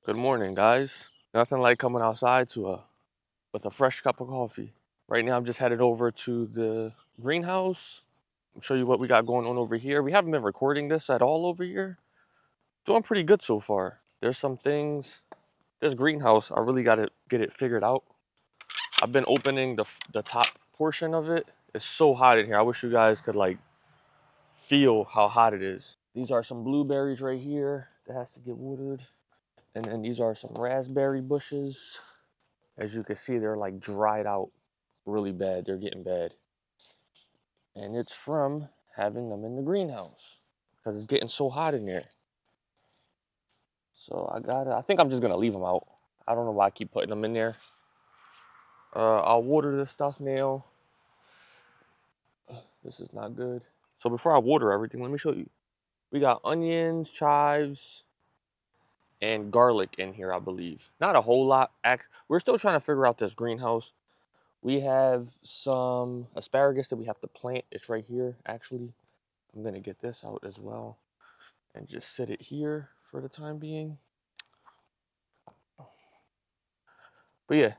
Good morning, guys. Nothing like coming outside with a fresh cup of coffee. Right now, I'm just headed over to the greenhouse. I'll show you what we got going on over here. We haven't been recording this at all over here. Doing pretty good so far. There's some things. This greenhouse, I really got to get it figured out. I've been opening the top portion of it. It's so hot in here. I wish you guys could like feel how hot it is. These are some blueberries right here that has to get watered. And then these are some raspberry bushes. As you can see, they're like dried out really bad. They're getting bad. And it's from having them in the greenhouse because it's getting so hot in there. So I think I'm just gonna leave them out. I don't know why I keep putting them in there. I'll water this stuff now. This is not good. So before I water everything, let me show you. We got onions, chives, and garlic in here, I believe. Not a whole lot. We're still trying to figure out this greenhouse. We have some asparagus that we have to plant. It's right here, actually. I'm gonna get this out as well and just sit it here for the time being. But yeah,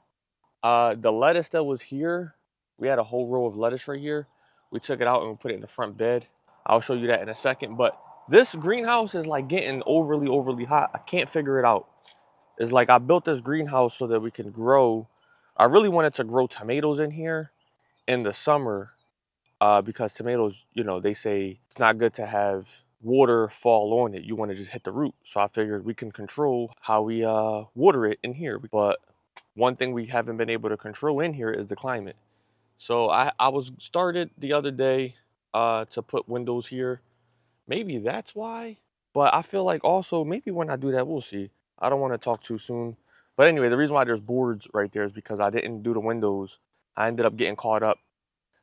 the lettuce that was here, we had a whole row of lettuce right here. We took it out and we put it in the front bed. I'll show you that in a second. But this greenhouse is like getting overly hot. I can't figure it out. It's like I built this greenhouse so that we can grow. I really wanted to grow tomatoes in here in the summer because tomatoes, they say it's not good to have water fall on it. You want to just hit the root. So I figured we can control how we water it in here. But one thing we haven't been able to control in here is the climate. So I was started the other day to put windows here. Maybe that's why. But I feel like also maybe when I do that, we'll see. I don't want to talk too soon. But anyway, the reason why there's boards right there is because I didn't do the windows. I ended up getting caught up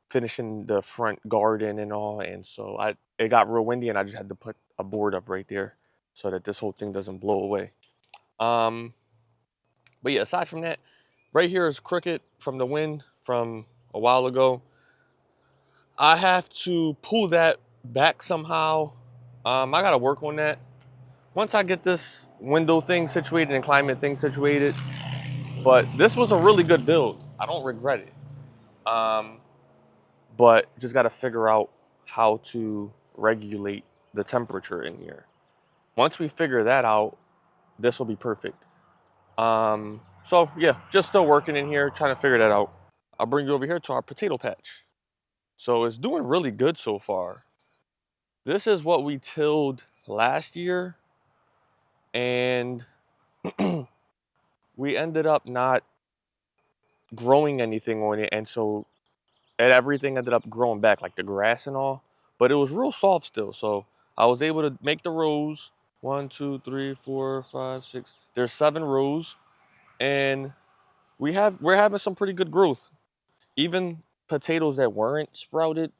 finishing the front garden and all, and so it got real windy, and I just had to put a board up right there so that this whole thing doesn't blow away. Um, but yeah, aside from that, right here is crooked from the wind from a while ago. I have to pull that back somehow. I gotta work on that. Once I get this window thing situated and climate thing situated, but this was a really good build. I don't regret it. But just got to figure out how to regulate the temperature in here. Once we figure that out, this will be perfect. So yeah, just still working in here, trying to figure that out. I'll bring you over here to our potato patch. So it's doing really good so far. This is what we tilled last year, and we ended up not growing anything on it, and so everything ended up growing back, like the grass and all. But it was real soft still, so I was able to make the rows. 1, 2, 3, 4, 5, 6. There's 7 rows, and we're having some pretty good growth. Even potatoes that weren't sprouted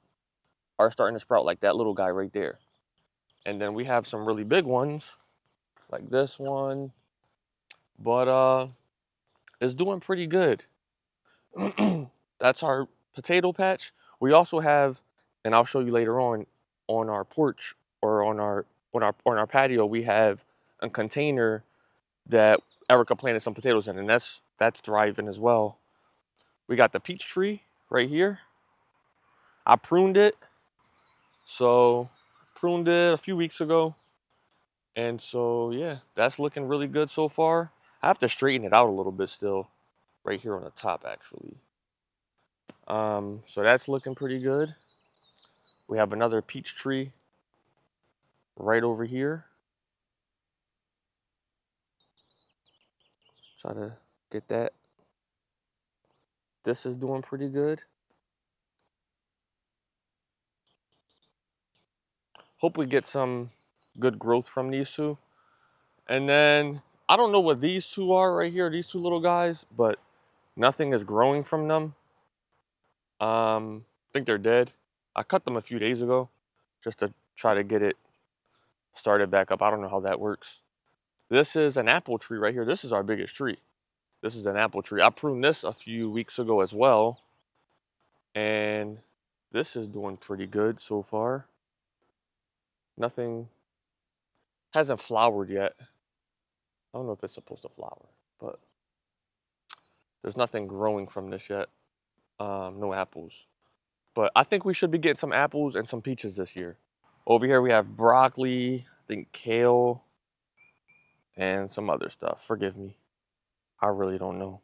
are starting to sprout, like that little guy right there. And then we have some really big ones, like this one. But it's doing pretty good. That's our potato patch. We also have, and I'll show you later on our porch or on our patio, we have a container that Erica planted some potatoes in, and that's thriving as well. We got the peach tree right here. I pruned it, so pruned it a few weeks ago, and so yeah, that's looking really good so far. I have to straighten it out a little bit still, right here on the top actually. So that's looking pretty good. We have another peach tree right over here. Try to get that. This is doing pretty good. Hope we get some good growth from these two. And then I don't know what these two are right here, these two little guys, but nothing is growing from them. I think they're dead. I cut them a few days ago just to try to get it started back up. I don't know how that works. This is an apple tree right here. This is our biggest tree. This is an apple tree. I pruned this a few weeks ago as well. And this is doing pretty good so far. Nothing hasn't flowered yet. I don't know if it's supposed to flower, but there's nothing growing from this yet. No apples. But I think we should be getting some apples and some peaches this year. Over here we have broccoli, I think kale, and some other stuff. Forgive me. I really don't know.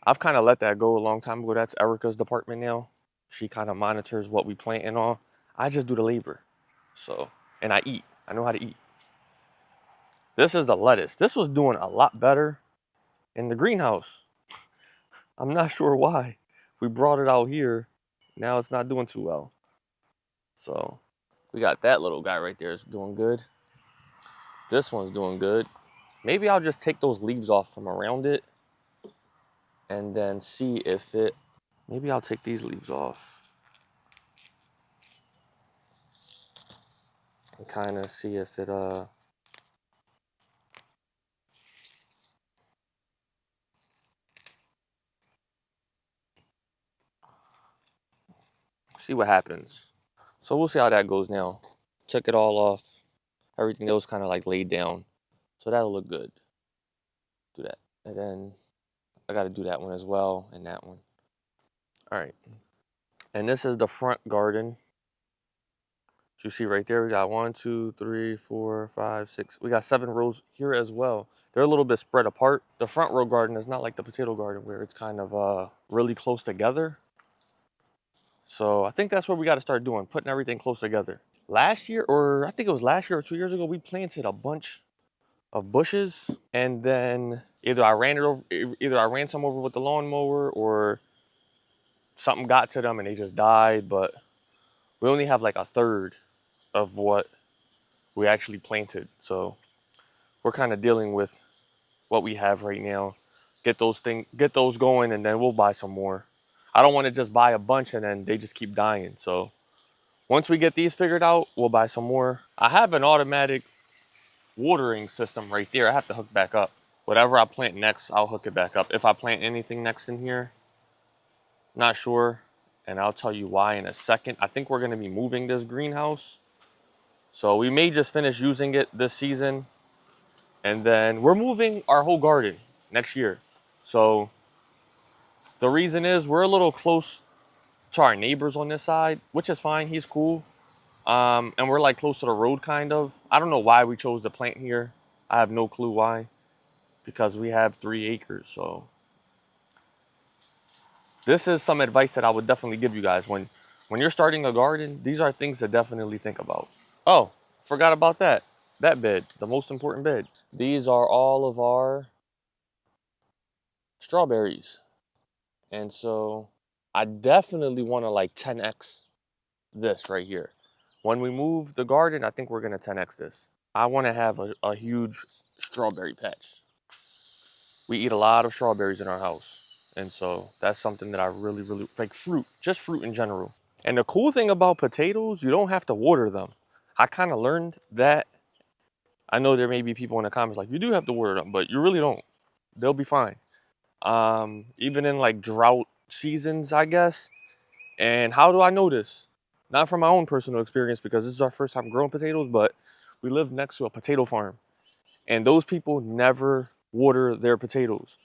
I've kind of let that go a long time ago. That's Erica's department now. She kind of monitors what we plant and all. I just do the labor. So, and I eat. I know how to eat. This is the lettuce. This was doing a lot better in the greenhouse. I'm not sure why. We brought it out here. Now it's not doing too well. So, we got that little guy right there is doing good. This one's doing good. Maybe I'll just take those leaves off from around it and then see if it, maybe I'll take these leaves off and kind of see if it, see what happens. So we'll see how that goes now. Took it all off. Everything else kind of like laid down. So that'll look good. Do that. And then I got to do that one as well and that one. All right. And this is the front garden. As you see right there, we got 1, 2, 3, 4, 5, 6. We got 7 rows here as well. They're a little bit spread apart. The front row garden is not like the potato garden where it's kind of really close together. So I think that's what we got to start doing, putting everything close together. Last year, or I think it was last year or 2 years ago, we planted a bunch of bushes, and then either I ran some over with the lawnmower, or something got to them and they just died. But we only have like a third of what we actually planted, so we're kind of dealing with what we have right now. Get those going, and then we'll buy some more. I don't want to just buy a bunch and then they just keep dying. So once we get these figured out, we'll buy some more. I have an automatic watering system right there. I have to hook back up. Whatever I plant next, I'll hook it back up. If I plant anything next in here, not sure, and I'll tell you why in a second. I think we're going to be moving this greenhouse, so we may just finish using it this season, and then we're moving our whole garden next year. So the reason is we're a little close to our neighbors on this side, which is fine. He's cool. And we're like close to the road, kind of. I don't know why we chose to plant here. I have no clue why, because we have 3 acres. So this is some advice that I would definitely give you guys. When you're starting a garden, these are things to definitely think about. Oh, forgot about that. That bed, the most important bed. These are all of our strawberries. And so I definitely want to like 10x this right here. When we move the garden, I think we're going to 10x this. I want to have a huge strawberry patch. We eat a lot of strawberries in our house. And so that's something that I really, like fruit, just fruit in general. And the cool thing about potatoes, you don't have to water them. I kind of learned that. I know there may be people in the comments like, you do have to water them, but you really don't. They'll be fine. Even in like drought seasons, I guess. And how do I know this? Not from my own personal experience, because this is our first time growing potatoes, but we live next to a potato farm. And those people never water their potatoes.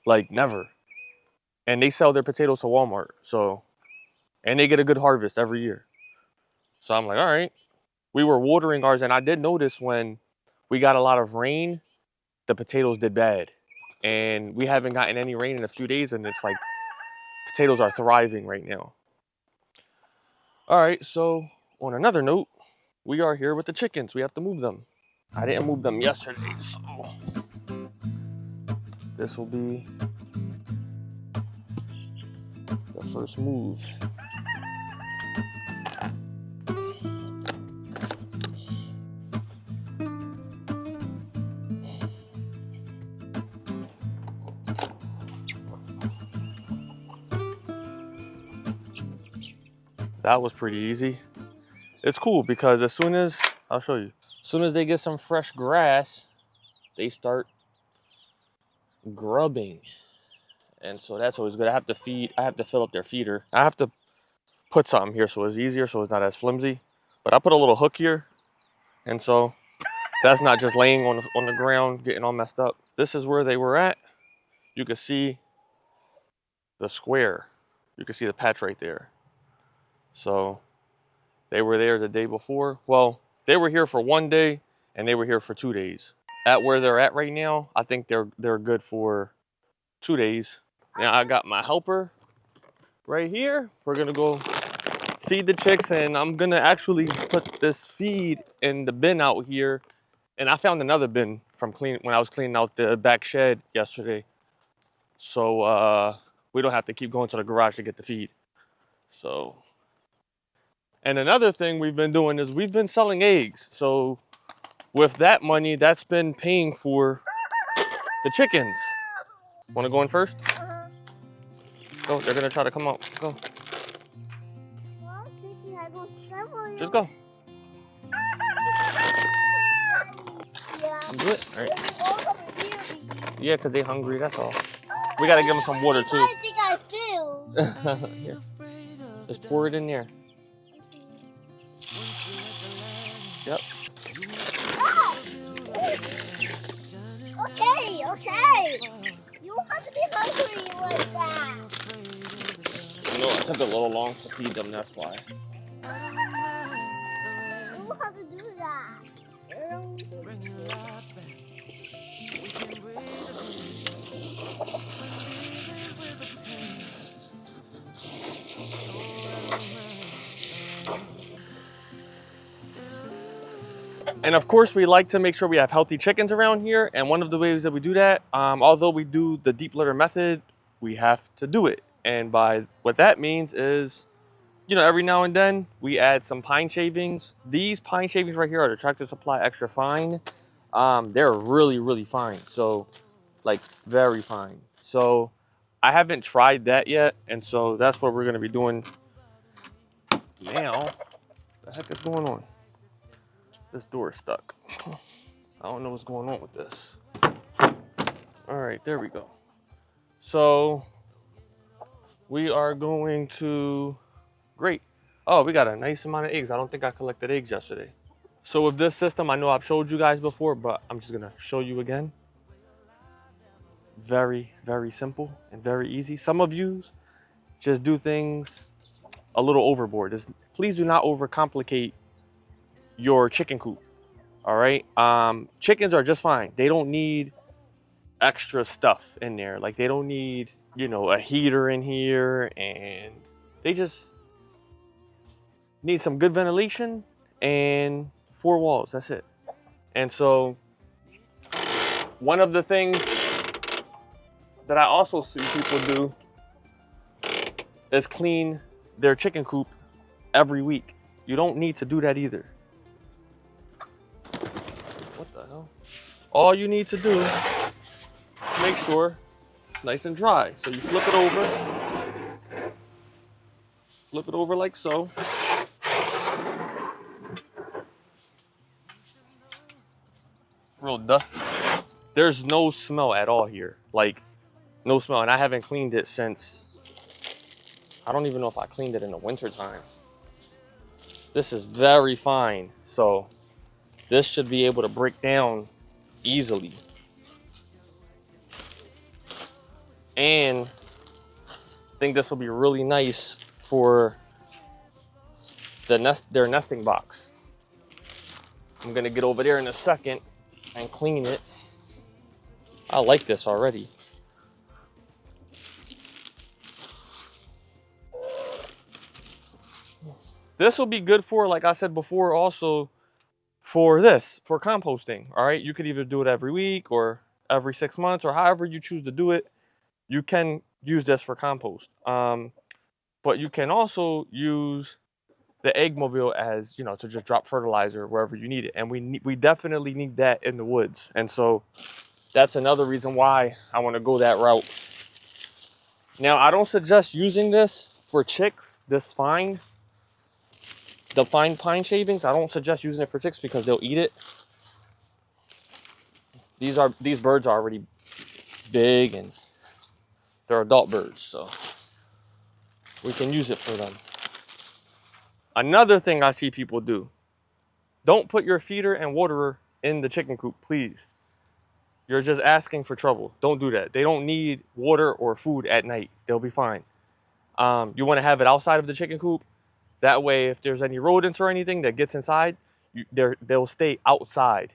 Like, never. And they sell their potatoes to Walmart. So, and they get a good harvest every year. So I'm like, all right. We were watering ours, and I did notice when we got a lot of rain, the potatoes did bad. And we haven't gotten any rain in a few days, and it's like potatoes are thriving right now. All right, so on another note, we are here with the chickens. We have to move them. I didn't move them yesterday, so this will be the first move. That was pretty easy. It's cool because as soon as, I'll show you, as soon as they get some fresh grass, they start grubbing. And so that's always good. I have to fill up their feeder. I have to put something here so it's easier, so it's not as flimsy. But I put a little hook here, and so That's not just laying on the ground, getting all messed up. This is where they were at. You can see the square. You can see the patch right there. So they were there the day before. Well, they were here for 1 day and they were here for 2 days. At where they're at right now, I think they're good for 2 days. Now I got my helper right here. We're gonna go feed the chicks, and I'm gonna actually put this feed in the bin out here. And I found another bin from when I was cleaning out the back shed yesterday. So we don't have to keep going to the garage to get the feed. So, and another thing we've been doing is we've been selling eggs. So with that money, that's been paying for the chickens. Want to go in first? Go, they're gonna try to come out. Go. Just go. You do it? All right. Yeah, because they're hungry, that's all. We gotta give them some water too. I think I feel. Here. Just pour it in there. Yep. Ah! Okay. You don't have to be hungry like that. No, it took a little long to feed them, that's why. You don't have to do that. And of course, we like to make sure we have healthy chickens around here. And one of the ways that we do that, although we do the deep litter method, we have to do it. And by what that means is, you know, every now and then we add some pine shavings. These pine shavings right here are the Tractor Supply Extra Fine. They're really, really fine. So, like, very fine. So, I haven't tried that yet. And so that's what we're going to be doing now. What the heck is going on? This door is stuck. I don't know what's going on with this. All right, there we go. So we are going to, great. Oh, we got a nice amount of eggs. I don't think I collected eggs yesterday. So with this system, I know I've showed you guys before, but I'm just gonna show you again. It's very, very simple and very easy. Some of you just do things a little overboard. Please do not overcomplicate your chicken coop. All right, chickens are just fine. They don't need extra stuff in there. Like, they don't need, you know, a heater in here, and they just need some good ventilation and 4 walls. That's it. And so one of the things that I also see people do is clean their chicken coop every week. You don't need to do that either. What the hell? All you need to do is make sure it's nice and dry. So you flip it over like so. Real dusty. There's no smell at all here. Like, no smell. And I haven't cleaned it since, I don't even know if I cleaned it in the winter time. This is very fine. So this should be able to break down easily. And I think this will be really nice for their nesting box. I'm gonna get over there in a second and clean it. I like this already. This will be good for, like I said before, also for composting. All right, you could either do it every week or every 6 months, or however you choose to do it. You can use this for compost. But you can also use the egg mobile as, you know, to just drop fertilizer wherever you need it. And we definitely need that in the woods. And so that's another reason why I want to go that route. Now, I don't suggest using this for chicks, the fine pine shavings. I don't suggest using it for chicks because they'll eat it. These birds are already big and they're adult birds, so we can use it for them. Another thing I see people do, don't put your feeder and waterer in the chicken coop, please. You're just asking for trouble. Don't do that. They don't need water or food at night. They'll be fine. You want to have it outside of the chicken coop. That way, if there's any rodents or anything that gets inside, they'll stay outside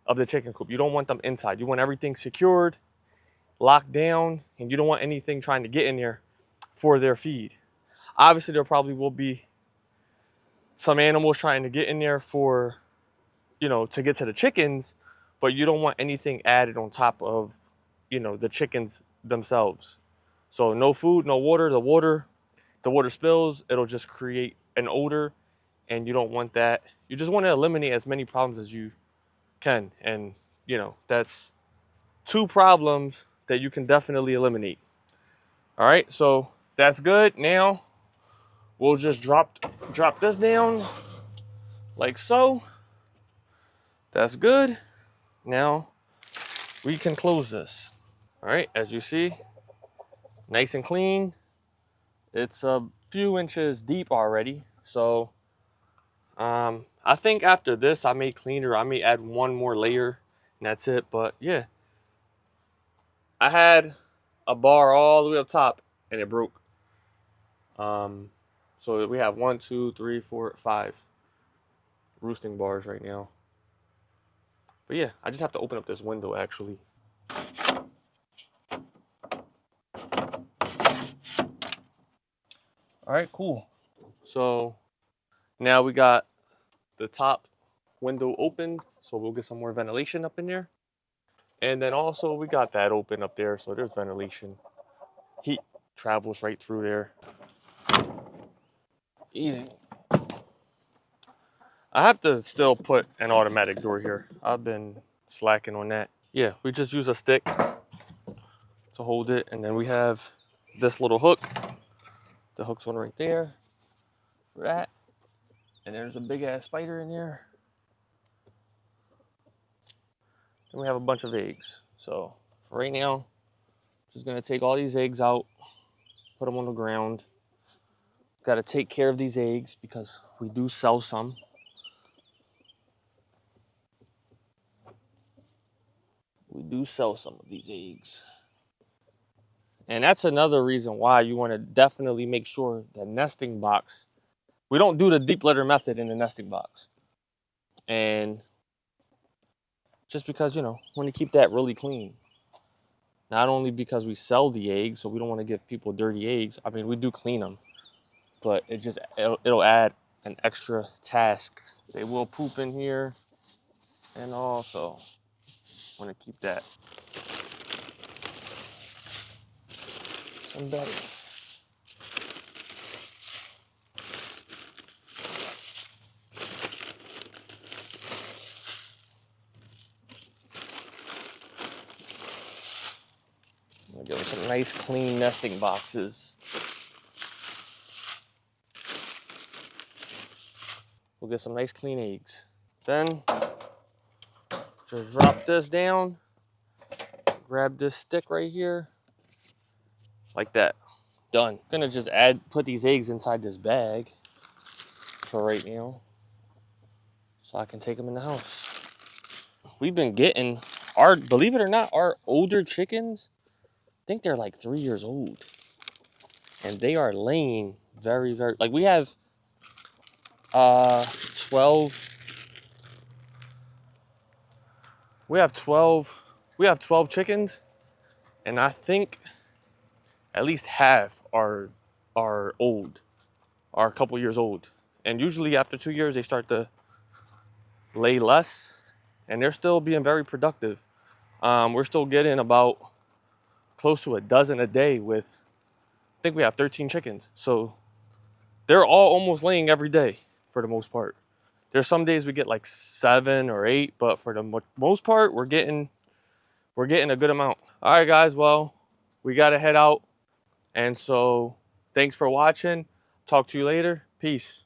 of the chicken coop. You don't want them inside. You want everything secured, locked down, and you don't want anything trying to get in there for their feed. Obviously, there probably will be some animals trying to get in there for, to get to the chickens, but you don't want anything added on top of, the chickens themselves. So no food, no water. The water spills, it'll just create an odor, and you don't want that. You just want to eliminate as many problems as you can. And, that's 2 problems that you can definitely eliminate. All right, so that's good. Now we'll just drop this down like so. That's good. Now we can close this. All right, as you see, nice and clean. It's a few inches deep already. So I think after this, I may clean it, or I may add one more layer, and that's it. But yeah, I had a bar all the way up top, and it broke. So we have 1, 2, 3, 4, 5 roosting bars right now. But yeah, I just have to open up this window actually. All right, cool. So now we got the top window open, so we'll get some more ventilation up in there. And then also we got that open up there, so there's ventilation. Heat travels right through there. Easy. I have to still put an automatic door here. I've been slacking on that. Yeah, we just use a stick to hold it, and then we have this little hook. The hook's one right there for that. And there's a big ass spider in there. And we have a bunch of eggs. So for right now, just gonna take all these eggs out, put them on the ground. Got to take care of these eggs because we do sell some. We do sell some of these eggs. And that's another reason why you want to definitely make sure the nesting box, we don't do the deep litter method in the nesting box. And just because, want to keep that really clean. Not only because we sell the eggs, so we don't want to give people dirty eggs. I mean, we do clean them, but it'll add an extra task. They will poop in here, and also want to keep that some better. We'll give them some nice clean nesting boxes. We'll get some nice clean eggs. Then just drop this down, grab this stick right here, like that. Done. Gonna just put these eggs inside this bag for right now, so I can take them in the house. We've been getting believe it or not, our older chickens, I think they're like 3 years old, and they are laying very, very, like we have 12. We have 12 chickens, and I think at least half are old, are a couple years old. And usually after 2 years, they start to lay less, and they're still being very productive. We're still getting about close to a dozen a day with, I think we have 13 chickens. So they're all almost laying every day for the most part. There's some days we get like 7 or 8, but for the most part, we're getting a good amount. All right, guys, well, we got to head out. And so thanks for watching. Talk to you later. Peace.